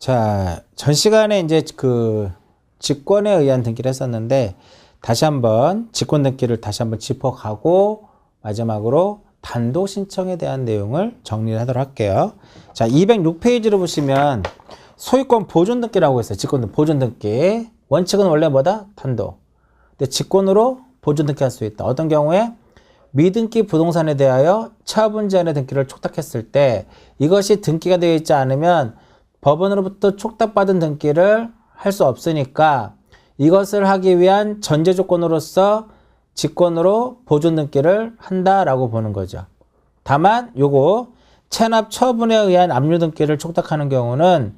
자, 전 시간에 이제 그 직권에 의한 등기를 했었는데 다시 한번 직권 등기를 다시 한번 짚어가고 마지막으로 단독 신청에 대한 내용을 정리를 하도록 할게요. 자, 206페이지를 보시면 소유권 보존 등기라고 있어요. 직권 보존 등기. 원칙은 원래 뭐다? 단독. 근데 직권으로 보존 등기할 수 있다. 어떤 경우에 미등기 부동산에 대하여 처분 제한의 등기를 촉탁했을 때 이것이 등기가 되어 있지 않으면 법원으로부터 촉탁받은 등기를 할 수 없으니까 이것을 하기 위한 전제 조건으로서 직권으로 보존 등기를 한다라고 보는 거죠. 다만 요거 체납 처분에 의한 압류 등기를 촉탁하는 경우는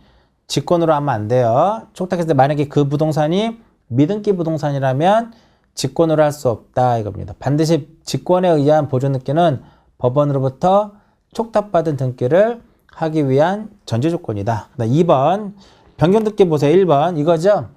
직권으로 하면 안 돼요. 촉탁했을 때 만약에 그 부동산이 미등기 부동산이라면 직권으로 할 수 없다 이겁니다. 반드시 직권에 의한 보존 등기는 법원으로부터 촉탁받은 등기를 하기 위한 전제 조건이다. 2번 변경 등기 보세요. 1번 이거죠.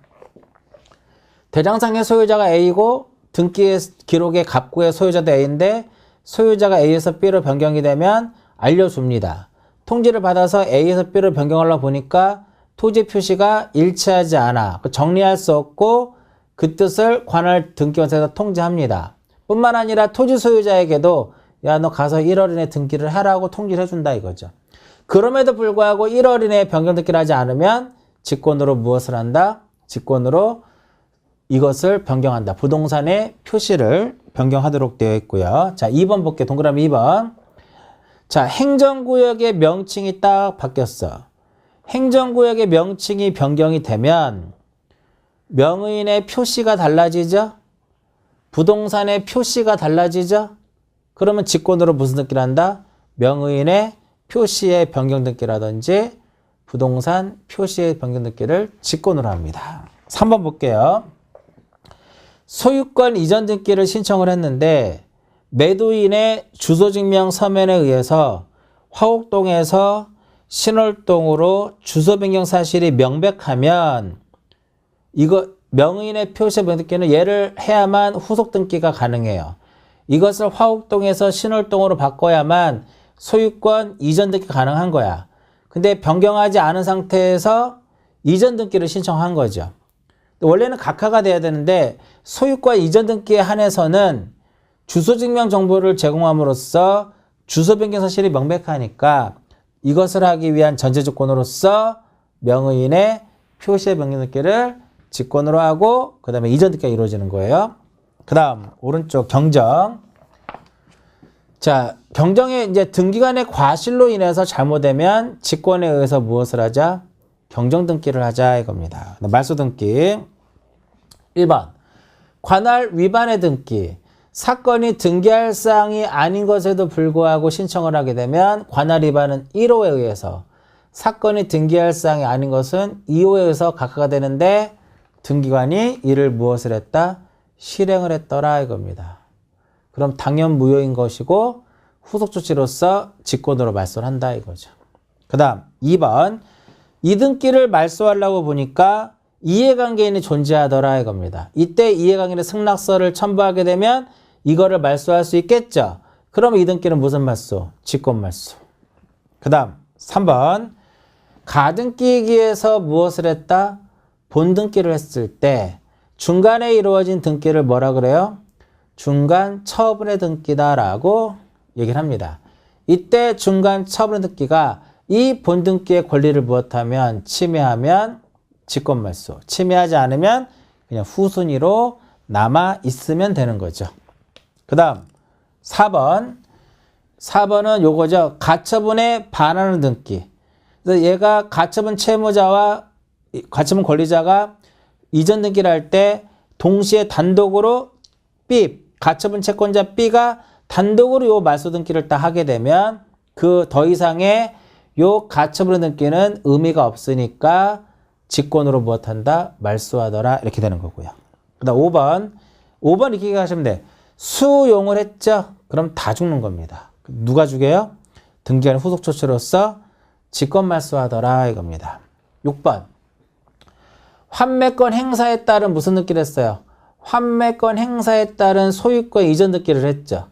대장상의 소유자가 A고 등기의 기록의 갑구의 소유자도 A인데 소유자가 A에서 B로 변경이 되면 알려줍니다. 통지를 받아서 A에서 B로 변경하려고 보니까 토지 표시가 일치하지 않아. 정리할 수 없고 그 뜻을 관할 등기원서에서 통지합니다. 뿐만 아니라 토지 소유자에게도 야, 너 가서 1월 이내 등기를 하라고 통지를 해준다 이거죠. 그럼에도 불구하고 1월 이내에 변경 등기를 하지 않으면 직권으로 무엇을 한다? 직권으로 이것을 변경한다. 부동산의 표시를 변경하도록 되어 있고요. 자, 2번 볼게요. 동그라미 2번. 자, 행정구역의 명칭이 딱 바뀌었어. 행정구역의 명칭이 변경이 되면 명의인의 표시가 달라지죠? 부동산의 표시가 달라지죠? 그러면 직권으로 무슨 등기를 한다? 명의인의 표시의 변경 등기라든지 부동산 표시의 변경 등기를 직권으로 합니다. 3번 볼게요. 소유권 이전 등기를 신청을 했는데 매도인의 주소증명 서면에 의해서 화곡동에서 신월동으로 주소 변경 사실이 명백하면 이거 명의인의 표시 변경 등기는 얘를 해야만 후속 등기가 가능해요. 이것을 화곡동에서 신월동으로 바꿔야만 소유권 이전 등기 가능한 거야. 근데 변경하지 않은 상태에서 이전 등기를 신청한 거죠. 원래는 각하가 돼야 되는데 소유권 이전 등기에 한해서는 주소증명 정보를 제공함으로써 주소 변경 사실이 명백하니까 이것을 하기 위한 전제 조건으로서 명의인의 표시의 변경 등기를 직권으로 하고 그 다음에 이전 등기가 이루어지는 거예요. 그 다음 오른쪽 경정. 자, 경정에 이제 등기관의 과실로 인해서 잘못되면 직권에 의해서 무엇을 하자? 경정 등기를 하자 이겁니다. 말소 등기. 1번 관할 위반의 등기. 사건이 등기할 사항이 아닌 것에도 불구하고 신청을 하게 되면 관할 위반은 1호에 의해서 사건이 등기할 사항이 아닌 것은 2호에 의해서 각하가 되는데 등기관이 이를 무엇을 했다? 실행을 했더라 이겁니다. 그럼 당연 무효인 것이고 후속 조치로서 직권으로 말소를 한다 이거죠. 그 다음 2번 이 등기를 말소하려고 보니까 이해관계인이 존재하더라 이겁니다. 이때 이해관계인의 승낙서를 첨부하게 되면 이거를 말소할 수 있겠죠. 그러면 이 등기는 무슨 말소? 직권 말소. 그 다음 3번 가등기기에서 무엇을 했다? 본등기를 했을 때 중간에 이루어진 등기를 뭐라 그래요? 중간 처분의 등기다라고 얘기를 합니다. 이때 중간 처분의 등기가 이 본등기의 권리를 무엇하면 침해하면 직권말소, 침해하지 않으면 그냥 후순위로 남아 있으면 되는 거죠. 그 다음 4번은 요거죠. 가처분에 반하는 등기. 그래서 얘가 가처분 채무자와 가처분 권리자가 이전 등기를 할 때 동시에 단독으로 B, 가처분 채권자 B가 단독으로 요 말소 등기를 딱 하게 되면 그 더 이상의 요 가처분 등기는 의미가 없으니까 직권으로 무엇한다? 말소하더라 이렇게 되는 거고요. 그 다음 5번 이렇게 하시면 돼. 수용을 했죠? 그럼 다 죽는 겁니다. 누가 죽여요? 등기관 후속 조치로서 직권 말소하더라 이겁니다. 6번 환매권 행사에 따른 무슨 등기를 했어요? 환매권 행사에 따른 소유권 이전 등기를 했죠.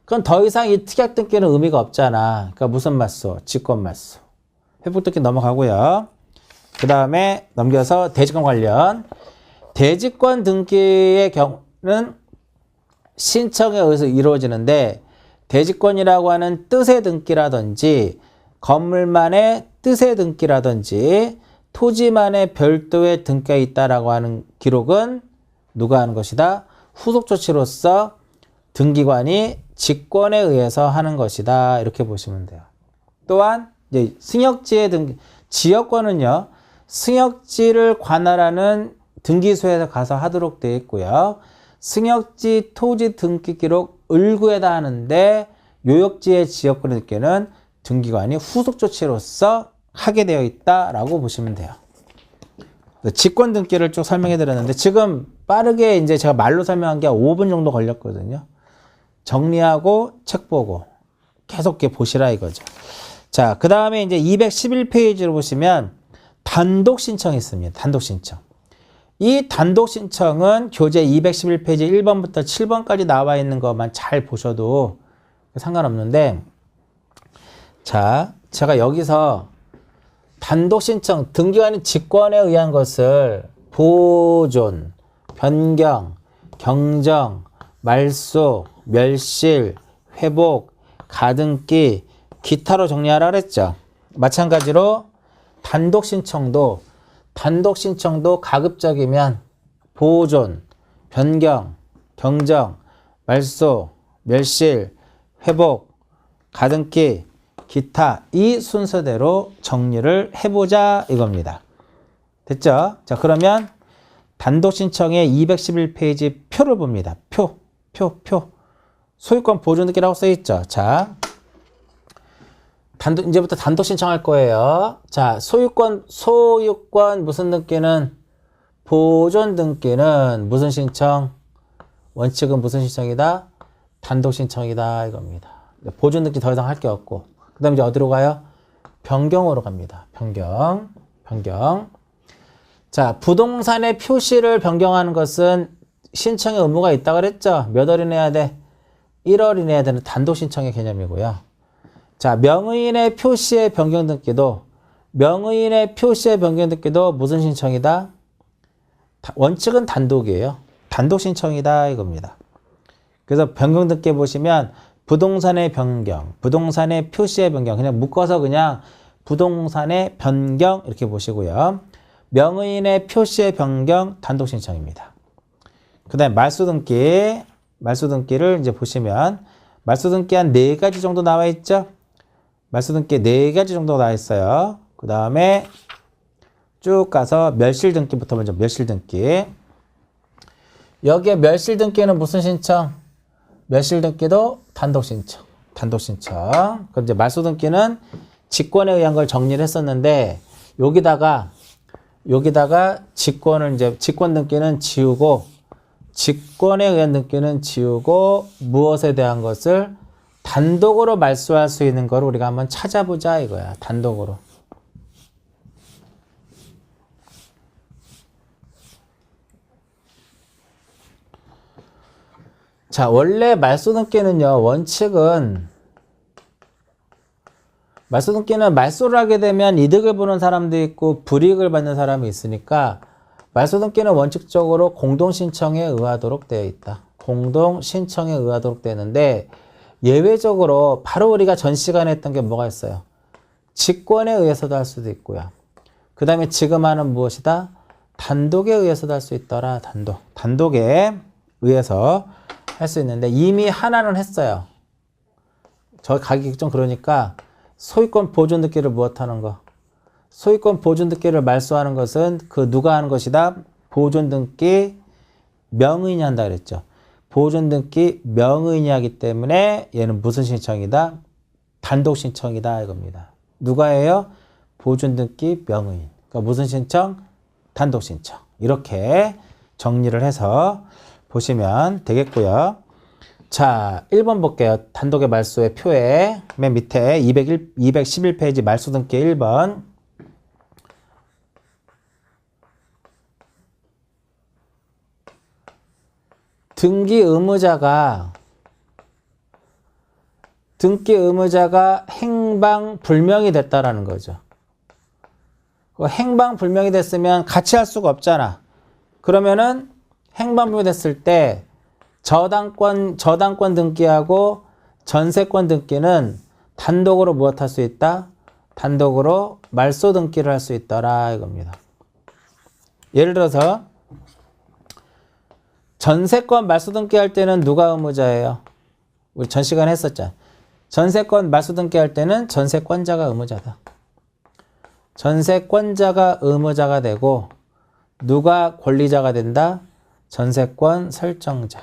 그럼 더 이상 이 특약 등기는 의미가 없잖아. 그러니까 무슨 말소? 직권 말소. 회복 등기 넘어가고요. 그 다음에 넘겨서 대지권 관련. 대지권 등기의 경우는 신청에 의해서 이루어지는데 대지권이라고 하는 뜻의 등기라든지 건물만의 뜻의 등기라든지 토지만의 별도의 등기가 있다라고 하는 기록은 누가 하는 것이다? 후속 조치로서 등기관이 직권에 의해서 하는 것이다. 이렇게 보시면 돼요. 또한 이제 승역지의 등기, 지역권은요. 승역지를 관할하는 등기소에서 가서 하도록 되어 있고요. 승역지 토지 등기 기록 을구에다 하는데 요역지의 지역권의 등기는 등기관이 후속 조치로서 하게 되어 있다라고 보시면 돼요. 직권 등기를 쭉 설명해 드렸는데 지금 빠르게 이제 제가 말로 설명한 게 5분 정도 걸렸거든요. 정리하고 책 보고 계속 이렇게 보시라 이거죠. 자, 그 다음에 이제 211페이지를 보시면 단독 신청이 있습니다. 단독 신청. 이 단독 신청은 교재 211페이지 1번부터 7번까지 나와 있는 것만 잘 보셔도 상관없는데, 자, 제가 여기서 단독 신청, 등기관이 직권에 의한 것을 보존, 변경, 경정, 말소, 멸실, 회복, 가등기, 기타로 정리하라 그랬죠. 마찬가지로 단독 신청도 가급적이면 보존, 변경, 경정, 말소, 멸실, 회복, 가등기, 기타 이 순서대로 정리를 해보자 이겁니다. 됐죠? 자, 그러면 단독 신청의 211페이지 표를 봅니다. 표. 소유권 보존 등기라고 써있죠. 자, 이제부터 단독 신청할 거예요. 자, 소유권 무슨 등기는 보존 등기는 무슨 신청? 원칙은 무슨 신청이다? 단독 신청이다 이겁니다. 보존 등기 더 이상 할 게 없고, 그 다음에 이제 어디로 가요? 변경으로 갑니다. 변경. 자, 부동산의 표시를 변경하는 것은 신청의 의무가 있다고 그랬죠? 몇 월이 내야 돼? 1월이 내야 되는 단독 신청의 개념이고요. 자, 명의인의 표시의 변경 등기도 무슨 신청이다? 원칙은 단독이에요. 단독 신청이다 이겁니다. 그래서 변경 등기 보시면 부동산의 변경, 부동산의 표시의 변경, 그냥 묶어서 그냥 부동산의 변경 이렇게 보시고요. 명의인의 표시의 변경 단독 신청입니다. 그 다음에 말소 등기를 이제 보시면 말소 등기 한 4가지 정도 나와 있죠. 말소 등기 4가지 정도 나와 있어요. 그 다음에 쭉 가서 멸실 등기부터 먼저 멸실 등기. 여기에 멸실 등기는 무슨 신청? 멸실 등기도 단독 신청. 그럼 이제 말소 등기는 직권에 의한 걸 정리를 했었는데 여기다가 직권 등기는 지우고 직권에 의한 등기는 지우고 무엇에 대한 것을 단독으로 말소할 수 있는 걸 우리가 한번 찾아보자 이거야. 단독으로. 자, 원래 말소 등기는요, 원칙은 말소 등기는 말소를 하게 되면 이득을 보는 사람도 있고 불이익을 받는 사람이 있으니까 말소 등기는 원칙적으로 공동신청에 의하도록 되어 있다. 공동신청에 의하도록 되는데 예외적으로 바로 우리가 전 시간에 했던 게 뭐가 있어요? 직권에 의해서도 할 수도 있고요. 그 다음에 지금 하는 무엇이다? 단독에 의해서도 할 수 있더라. 단독에 의해서 할 수 있는데 이미 하나는 했어요. 저 가기 좀 그러니까 소유권 보존 등기를 무엇하는 거? 소유권 보존 등기를 말소하는 것은 그 누가 하는 것이다? 보존 등기 명의인이 한다 그랬죠. 보존 등기 명의인이 하기 때문에 얘는 무슨 신청이다? 단독 신청이다 이겁니다. 누가 해요? 보존 등기 명의인. 그러니까 무슨 신청? 단독 신청. 이렇게 정리를 해서 보시면 되겠고요. 자, 1번 볼게요. 단독의 말소의 표에 맨 밑에 211페이지 말소 등기 1번. 등기 의무자가 행방 불명이 됐다라는 거죠. 행방불명이 됐으면 같이 할 수가 없잖아. 그러면은 행방불명이 됐을 때 저당권 등기하고 전세권 등기는 단독으로 무엇할 수 있다? 단독으로 말소 등기를 할 수 있더라 이겁니다. 예를 들어서 전세권 말소 등기할 때는 누가 의무자예요? 우리 전 시간에 했었잖아. 전세권 말소 등기할 때는 전세권자가 의무자다. 전세권자가 의무자가 되고 누가 권리자가 된다? 전세권 설정자.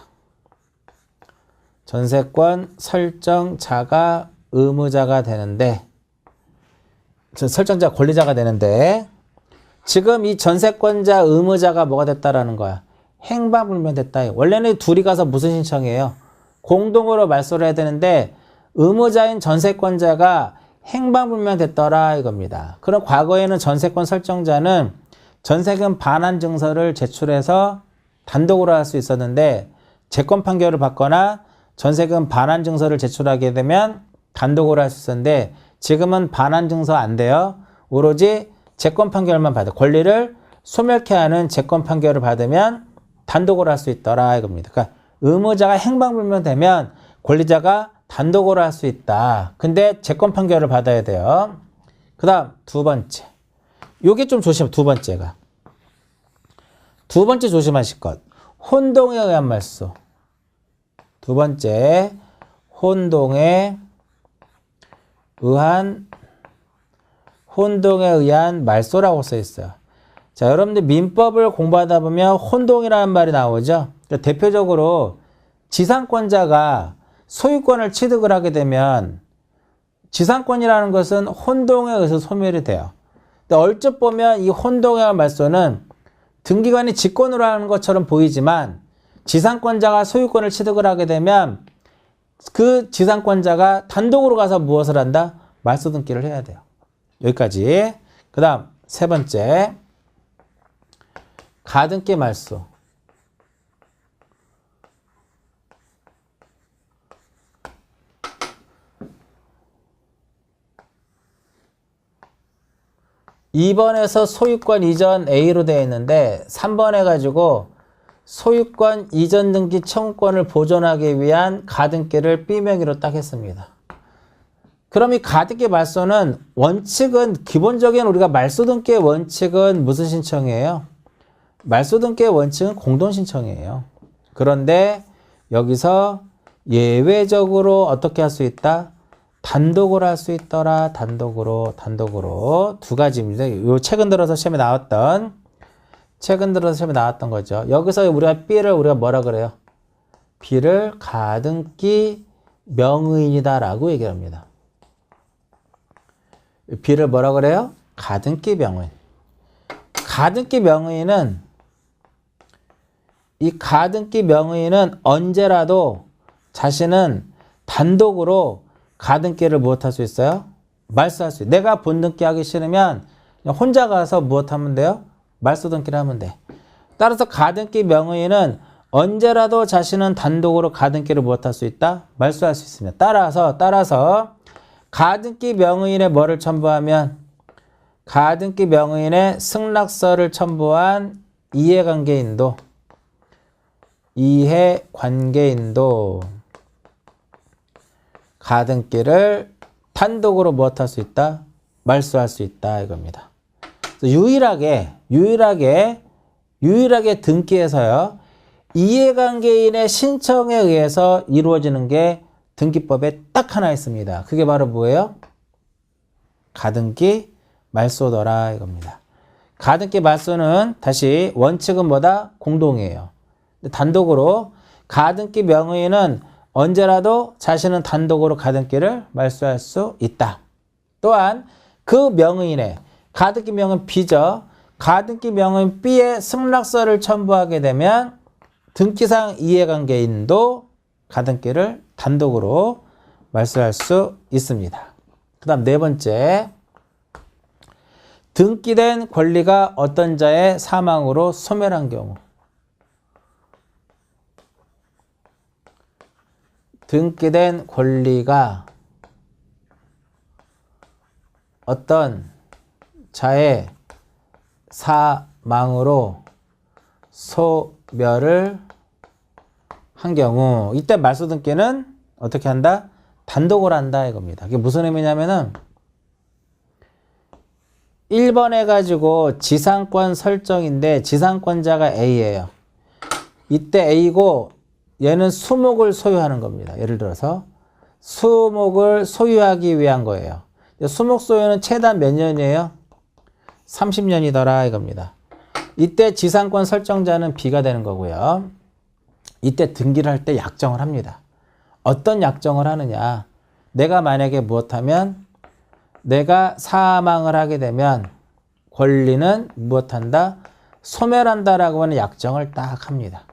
전세권 설정자가 의무자가 되는데 설정자 권리자가 되는데 지금 이 전세권자 의무자가 뭐가 됐다라는 거야? 행방불명 됐다. 원래는 둘이 가서 무슨 신청이에요? 공동으로 말소를 해야 되는데 의무자인 전세권자가 행방불명 됐더라 이겁니다. 그럼 과거에는 전세권 설정자는 전세금 반환 증서를 제출해서 단독으로 할 수 있었는데 재권 판결을 받거나 전세금 반환 증서를 제출하게 되면 단독으로 할 수 있었는데 지금은 반환 증서 안 돼요. 오로지 재권 판결만 받아. 권리를 소멸케 하는 재권 판결을 받으면 단독으로 할 수 있더라 이겁니다. 그러니까 의무자가 행방불명 되면 권리자가 단독으로 할 수 있다. 근데 재권 판결을 받아야 돼요. 그 다음 두 번째. 요게 좀 조심. 두 번째가. 두 번째 조심하실 것. 혼동에 의한 말소. 두 번째. 혼동에 의한 말소라고 써 있어요. 자, 여러분들 민법을 공부하다 보면 혼동이라는 말이 나오죠. 그러니까 대표적으로 지상권자가 소유권을 취득을 하게 되면 지상권이라는 것은 혼동에 의해서 소멸이 돼요. 근데 얼핏 보면 이 혼동에 의한 말소는 등기관이 직권으로 하는 것처럼 보이지만 지상권자가 소유권을 취득을 하게 되면 그 지상권자가 단독으로 가서 무엇을 한다? 말소 등기를 해야 돼요. 여기까지. 그 다음 세 번째. 가등기 말소. (2번에서) 소유권 이전 A로 되어 있는데 3번 해가지고 소유권 이전 등기 청구권을 보존하기 위한 가등기를 B 명의로 딱 했습니다. 그럼 이 가등기 말소는 원칙은 기본적인 우리가 말소 등기의 원칙은 무슨 신청이에요? 말소 등기의 원칙은 공동 신청이에요. 그런데 여기서 예외적으로 어떻게 할 수 있다? 단독으로 할 수 있더라. 단독으로 두 가지입니다. 요 최근 들어서 시험에 나왔던 거죠. 여기서 우리가 B를 우리가 뭐라 그래요? B를 가등기 명의인이다라고 얘기합니다. B를 뭐라 그래요? 가등기 명의인. 가등기 명의인은 언제라도 자신은 단독으로 가등기를 무엇할 수 있어요? 말소할 수 있어요. 내가 본등기 하기 싫으면 그냥 혼자 가서 무엇하면 돼요? 말소 등기를 하면 돼. 따라서 가등기 명의인은 언제라도 자신은 단독으로 가등기를 무엇할 수 있다? 말소할 수 있습니다. 따라서 가등기 명의인의 뭐를 첨부하면? 가등기 명의인의 승낙서를 첨부한 이해관계인도 가등기를 단독으로 무엇할 수 있다? 말소할 수 있다 이겁니다. 유일하게 등기에서요. 이해관계인의 신청에 의해서 이루어지는 게 등기법에 딱 하나 있습니다. 그게 바로 뭐예요? 가등기 말소더라 이겁니다. 가등기 말소는 다시 원칙은 뭐다? 공동이에요. 단독으로 가등기 명의인은 언제라도 자신은 단독으로 가등기를 말소할 수 있다. 또한 그 명의인의 가등기 명의인 B죠. 가등기 명의인 B의 승낙서를 첨부하게 되면 등기상 이해관계인도 가등기를 단독으로 말소할 수 있습니다. 그 다음 네 번째. 등기된 권리가 어떤 자의 사망으로 소멸한 경우. 등기된 권리가 어떤 자의 사망으로 소멸을 한 경우 이때 말소 등기는 어떻게 한다? 단독으로 한다 이겁니다. 이게 무슨 의미냐면은 1번 해가지고 지상권 설정인데 지상권자가 A예요. 이때 A고 얘는 수목을 소유하는 겁니다. 예를 들어서 수목을 소유하기 위한 거예요. 수목 소유는 최단 몇 년이에요? 30년이더라 이겁니다. 이때 지상권 설정자는 B가 되는 거고요. 이때 등기를 할 때 약정을 합니다. 어떤 약정을 하느냐. 내가 만약에 무엇하면 내가 사망을 하게 되면 권리는 무엇한다? 소멸한다라고 하는 약정을 딱 합니다.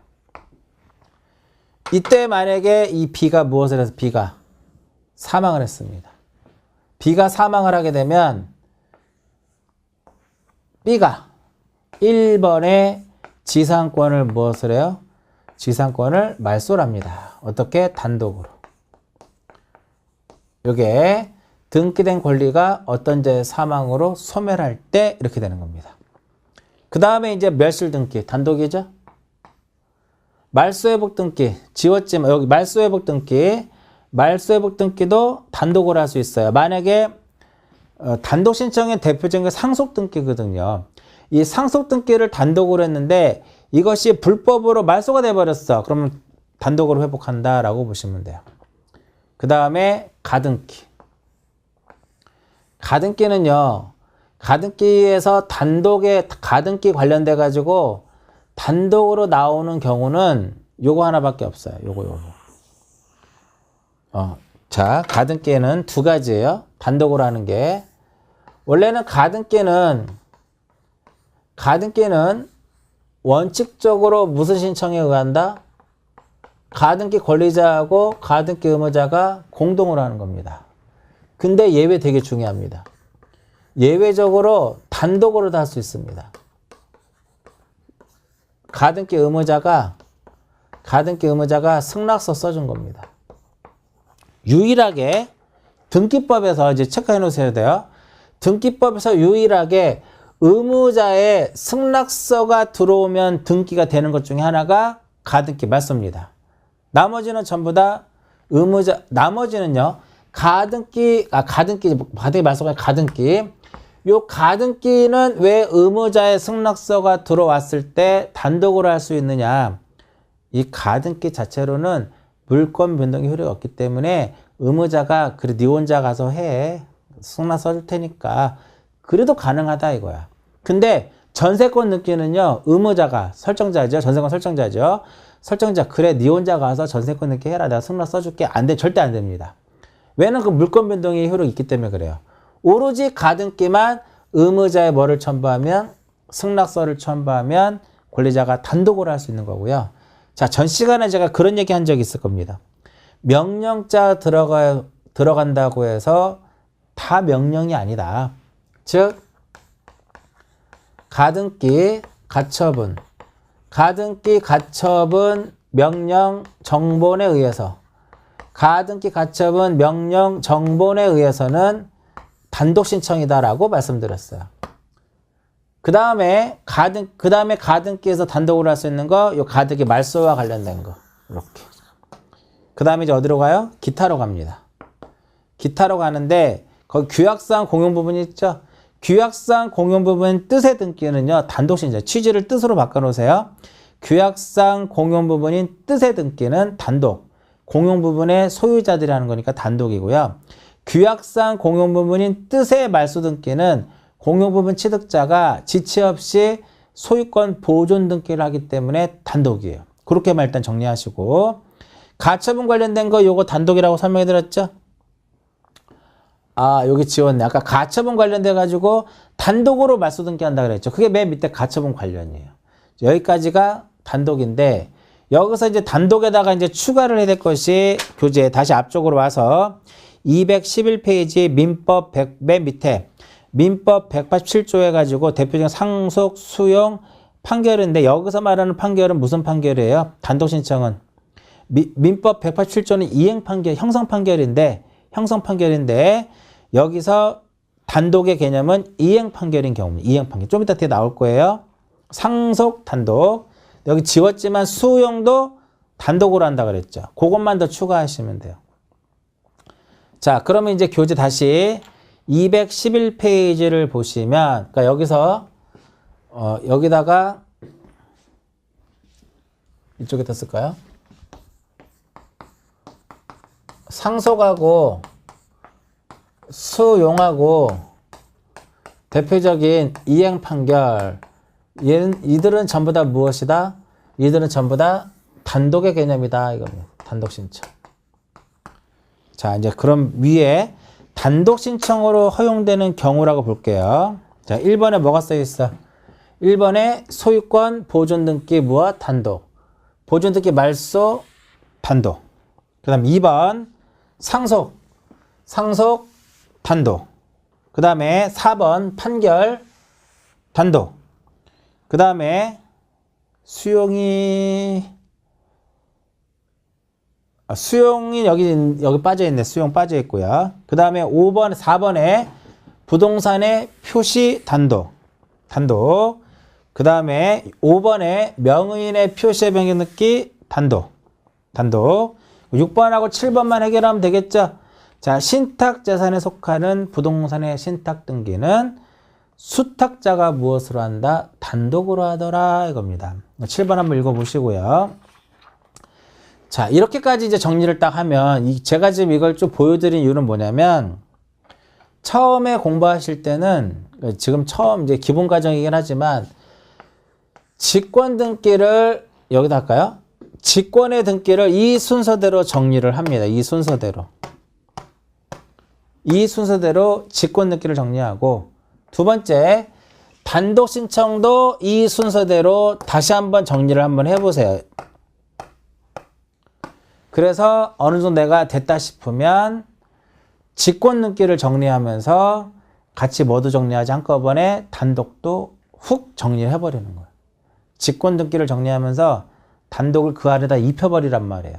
이때 만약에 이 B가 무엇을 해서 B가 사망을 했습니다. B가 사망을 하게 되면 B가 1번의 지상권을 무엇을 해요? 지상권을 말소를 합니다. 어떻게? 단독으로. 이게 등기된 권리가 어떤 죄의 사망으로 소멸할 때 이렇게 되는 겁니다. 그 다음에 이제 멸실 등기, 단독이죠? 말소회복 등기, 지웠지만 여기 말소회복 등기, 말소회복 등기도 단독으로 할 수 있어요. 만약에 단독 신청의 대표적인 게 상속 등기거든요. 이 상속 등기를 단독으로 했는데 이것이 불법으로 말소가 돼버렸어. 그러면 단독으로 회복한다라고 보시면 돼요. 그 다음에 가등기. 가등기는요. 가등기에서 단독의 가등기 관련돼 가지고 단독으로 나오는 경우는 요거 하나밖에 없어요. 요거. 자, 가등기에는 두 가지예요. 단독으로 하는 게. 원래는 가등기는 원칙적으로 무슨 신청에 의한다? 가등기 권리자하고 가등기 의무자가 공동으로 하는 겁니다. 근데 예외 되게 중요합니다. 예외적으로 단독으로도 할 수 있습니다. 가등기 의무자가 승낙서 써준 겁니다. 유일하게 등기법에서 이제 체크해 놓으셔야 돼요. 등기법에서 유일하게 의무자의 승낙서가 들어오면 등기가 되는 것 중에 하나가 가등기 말소입니다. 나머지는 전부 다 나머지는요, 가등기 말소가 가등기. 요 가등기는 왜 의무자의 승낙서가 들어왔을 때 단독으로 할 수 있느냐. 이 가등기 자체로는 물권 변동의 효력이 없기 때문에 의무자가 그래 네 혼자 가서 해. 승낙서 줄 테니까. 그래도 가능하다 이거야. 근데 전세권 등기는요. 의무자가 설정자죠. 전세권 설정자죠. 설정자 그래 네 혼자 가서 전세권 등기 해라. 내가 승낙 써줄게. 안 돼. 절대 안 됩니다. 왜냐면 그 물권 변동의 효력이 있기 때문에 그래요. 오로지 가등기만 의무자의 뭐를 첨부하면 승낙서를 첨부하면 권리자가 단독으로 할 수 있는 거고요. 자, 전 시간에 제가 그런 얘기 한 적이 있을 겁니다. 명령자 들어간다고 해서 다 명령이 아니다. 즉 가등기 가처분 명령 정본에 의해서 가등기 가처분 명령 정본에 의해서는 단독 신청이다라고 말씀드렸어요. 그 다음에 가등기에서 단독으로 할 수 있는 거, 요 가등기 말소와 관련된 거 이렇게. 그 다음에 이제 어디로 가요? 기타로 갑니다. 기타로 가는데 거기 규약상 공용 부분이 있죠. 규약상 공용 부분 뜻의 등기는요 단독 신청. 취지를 뜻으로 바꿔놓으세요. 규약상 공용 부분인 뜻의 등기는 단독. 공용 부분의 소유자들이 하는 거니까 단독이고요. 규약상 공용 부분인 뜻의 말소 등기는 공용 부분 취득자가 지체 없이 소유권 보존 등기를 하기 때문에 단독이에요. 그렇게만 일단 정리하시고, 가처분 관련된 거 요거 단독이라고 설명해 드렸죠? 아, 여기 지웠네. 아까 가처분 관련돼 가지고 단독으로 말소 등기한다 그랬죠. 그게 맨 밑에 가처분 관련이에요. 여기까지가 단독인데, 여기서 이제 단독에다가 이제 추가를 해야 될 것이 교재 다시 앞쪽으로 와서 211페이지 민법 100, 맨 밑에 민법 187조 해가지고 대표적인 상속, 수용, 판결인데 여기서 말하는 판결은 무슨 판결이에요? 단독 신청은 민법 187조는 이행 판결, 형성 판결인데 여기서 단독의 개념은 이행 판결인 경우입니다. 이행 판결. 좀 이따 뒤에 나올 거예요. 상속 단독. 여기 지웠지만 수용도 단독으로 한다 그랬죠. 그것만 더 추가하시면 돼요. 자, 그러면 이제 교재 다시 211페이지를 보시면, 그러니까 여기서 여기다가 이쪽에다 쓸까요? 상속하고 수용하고 대표적인 이행 판결, 이들은 전부 다 무엇이다? 이들은 전부 다 단독의 개념이다 이겁니다. 단독 신청. 자, 이제 그럼 위에 단독 신청으로 허용되는 경우라고 볼게요. 자, 1번에 뭐가 써 있어? 1번에 소유권 보존 등기 무엇 단독. 보존 등기 말소 단독. 그다음 2번 상속 단독. 그다음에 4번 판결 단독. 그다음에 수용이 여기 빠져 있네. 수용 빠져 있고요. 그다음에 5번 4번에 부동산의 표시 단독. 그다음에 5번에 명의인의 표시의 변경 등기 단독. 6번하고 7번만 해결하면 되겠죠. 자, 신탁재산에 속하는 부동산의 신탁등기는 수탁자가 무엇으로 한다? 단독으로 하더라 이겁니다. 7번 한번 읽어보시고요. 자, 이렇게까지 이제 정리를 딱 하면 제가 지금 이걸 좀 보여드린 이유는 뭐냐면 처음에 공부하실 때는 지금 처음 이제 기본 과정이긴 하지만 직권 등기를 여기다 할까요? 직권의 등기를 이 순서대로 정리를 합니다. 이 순서대로 직권 등기를 정리하고 두 번째 단독 신청도 이 순서대로 다시 한번 정리를 한번 해보세요. 그래서 어느 정도 내가 됐다 싶으면 직권 등기를 정리하면서 같이 모두 정리하지 한꺼번에 단독도 훅 정리를 해버리는 거예요. 직권 등기를 정리하면서 단독을 그 안에다 입혀버리란 말이에요.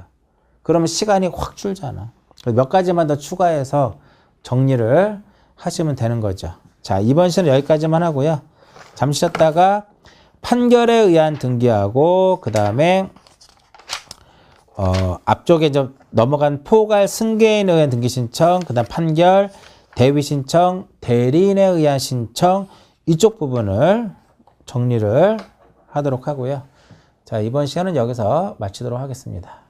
그러면 시간이 확 줄잖아. 몇 가지만 더 추가해서 정리를 하시면 되는 거죠. 자, 이번 시는 여기까지만 하고요. 잠시 쉬었다가 판결에 의한 등기하고 그 다음에 앞쪽에 좀 넘어간 포괄 승계인에 의한 등기 신청, 그 다음 판결, 대위 신청, 대리인에 의한 신청 이쪽 부분을 정리를 하도록 하고요. 자, 이번 시간은 여기서 마치도록 하겠습니다.